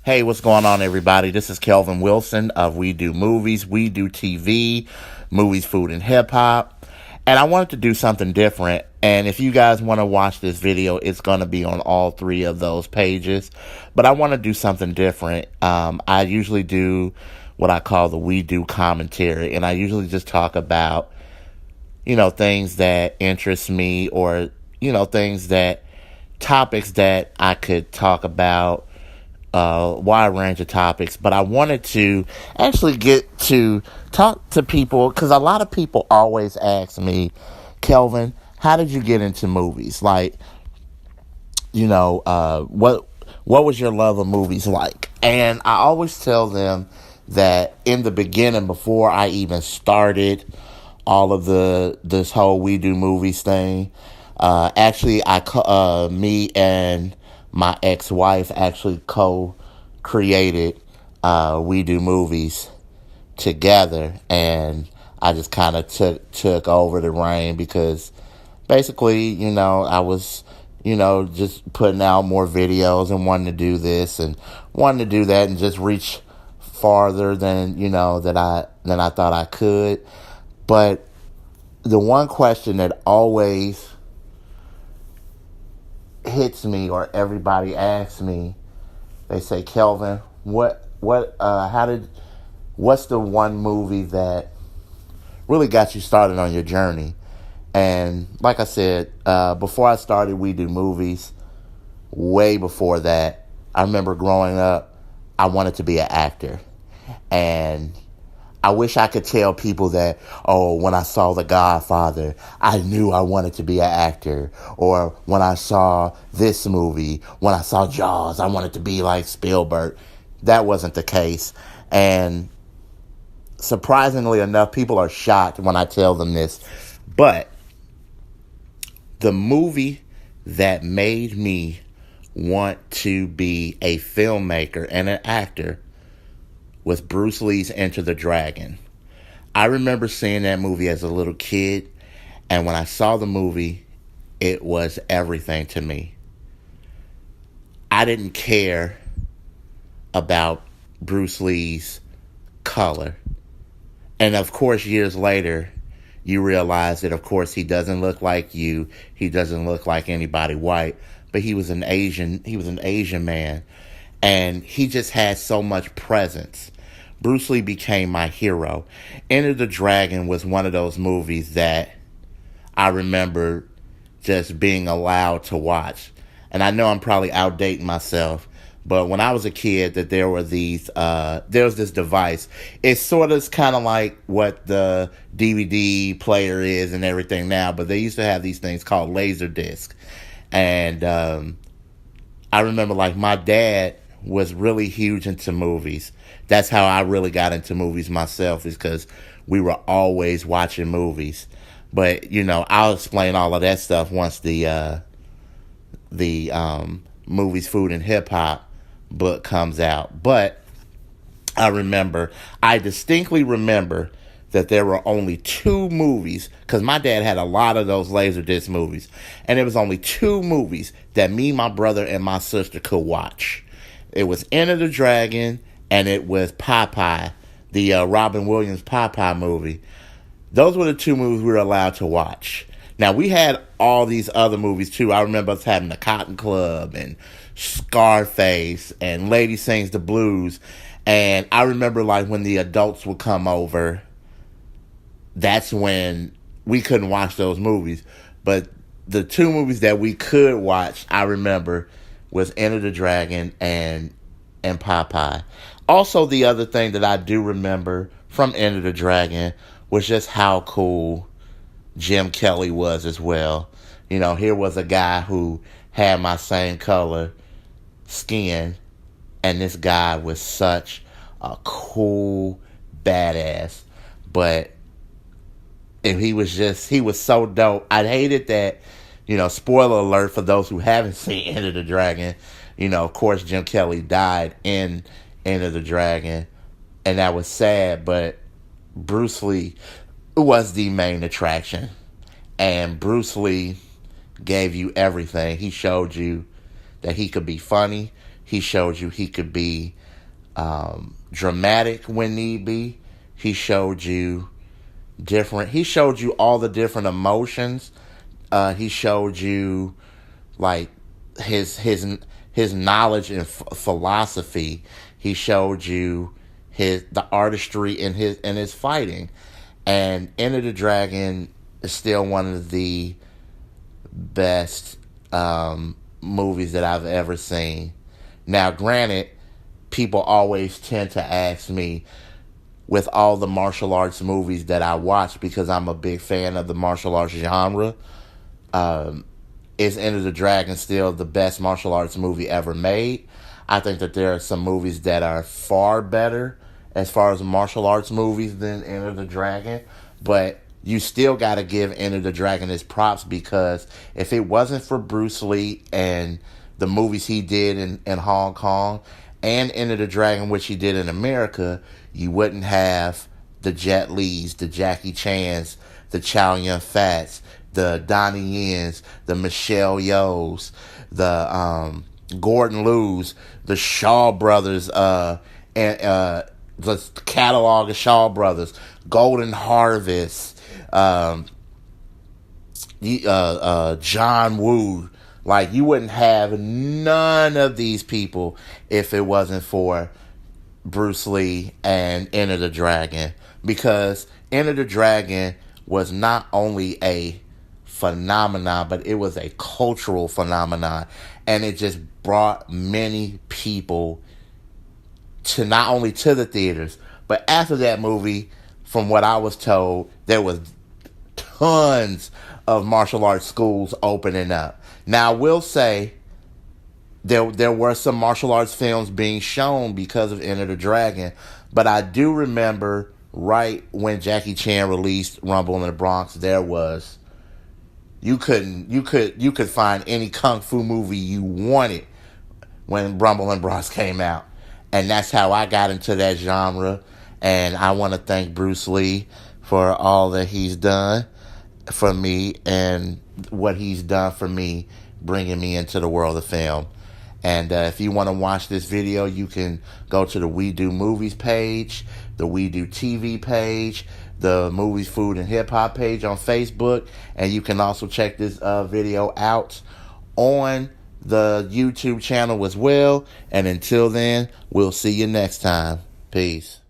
Hey, what's going on, everybody? This is Kelvin Wilson of We Do Movies, We Do TV, Movies, Food, and Hip Hop. And I wanted to do something different. And if you guys want to watch this video, it's going to be on all three of those pages. But I want to do something different. I usually do what I call the We Do commentary. And I usually just talk about, things that interest me or, topics that I could talk about, wide range of topics, but I wanted to actually get to talk to people because a lot of people always ask me, Kelvin, how did you get into movies? Like, what was your love of movies like? And I always tell them that in the beginning, before I even started all of this whole We Do Movies thing, me and my ex-wife actually co-created We Do Movies together, and I just kind of took over the reign because basically, I was, just putting out more videos and wanting to do this and wanting to do that and just reach farther than, than I thought I could. But the one question that always hits me or everybody asks me, they say, Kelvin, what's the one movie that really got you started on your journey? And like I said, before I started We Do Movies, way before that, I remember growing up, I wanted to be an actor. And I wish I could tell people that, when I saw The Godfather, I knew I wanted to be an actor. Or when I saw this movie, when I saw Jaws, I wanted to be like Spielberg. That wasn't the case. And surprisingly enough, people are shocked when I tell them this. But the movie that made me want to be a filmmaker and an actor was Bruce Lee's Enter the Dragon. I remember seeing that movie as a little kid, and when I saw the movie, it was everything to me. I didn't care about Bruce Lee's color. And of course, years later, you realize that, of course, he doesn't look like you. He doesn't look like anybody white, but he was an Asian man. And he just had so much presence. Bruce Lee became my hero. Enter the Dragon was one of those movies that I remember just being allowed to watch. And I know I'm probably outdating myself, but when I was a kid, that there was this device. It's sort of kind of like what the DVD player is and everything now, but they used to have these things called laser disc. And I remember, like, my dad was really huge into movies. That's how I really got into movies myself, is because we were always watching movies. But, I'll explain all of that stuff once the Movies, Food, and Hip Hop book comes out. But I distinctly remember that there were only two movies, because my dad had a lot of those Laserdisc movies, and there was only two movies that me, my brother, and my sister could watch. It was Enter the Dragon, and it was Popeye, the Robin Williams Popeye movie. Those were the two movies we were allowed to watch. Now, we had all these other movies, too. I remember us having The Cotton Club and Scarface and Lady Sings the Blues. And I remember, like, when the adults would come over, that's when we couldn't watch those movies. But the two movies that we could watch, I remember, was Enter the Dragon and Popeye. Also, the other thing that I do remember from Enter the Dragon was just how cool Jim Kelly was as well. Here was a guy who had my same color skin, and this guy was such a cool badass. But he was so dope. I hated that, spoiler alert for those who haven't seen Enter the Dragon, of course, Jim Kelly died in Enter the Dragon, and that was sad, but Bruce Lee was the main attraction. And Bruce Lee gave you everything. He showed you that he could be funny. He showed you he could be dramatic when need be. He showed you He showed you all the different emotions. He showed you like his knowledge and philosophy. He showed you the artistry in his fighting. And Enter the Dragon is still one of the best movies that I've ever seen. Now, granted, people always tend to ask me, with all the martial arts movies that I watch, because I'm a big fan of the martial arts genre, is Enter the Dragon still the best martial arts movie ever made? I think that there are some movies that are far better as far as martial arts movies than Enter the Dragon, but you still got to give Enter the Dragon his props, because if it wasn't for Bruce Lee and the movies he did in Hong Kong and Enter the Dragon, which he did in America, you wouldn't have the Jet Lis, the Jackie Chans, the Chow Yun-Fats, the Donnie Yens, the Michelle Yeohs, the Gordon Liu's, the Shaw Brothers, and the catalog of Shaw Brothers, Golden Harvest, John Woo. Like, you wouldn't have none of these people if it wasn't for Bruce Lee and Enter the Dragon, because Enter the Dragon was not only a phenomenon, but it was a cultural phenomenon, and it just brought many people to not only to the theaters, but after that movie, from what I was told, there was tons of martial arts schools opening up. Now, I will say there were some martial arts films being shown because of Enter the Dragon, but I do remember right when Jackie Chan released Rumble in the Bronx, there was you could find any kung fu movie you wanted when Rumble in the Bronx came out, and that's how I got into that genre. And I want to thank Bruce Lee for all that he's done for me and what he's done for me, bringing me into the world of film. And if you want to watch this video, you can go to the We Do Movies page, the We Do TV page, the Movies, Food, and Hip Hop page on Facebook. And you can also check this video out on the YouTube channel as well. And until then, we'll see you next time. Peace.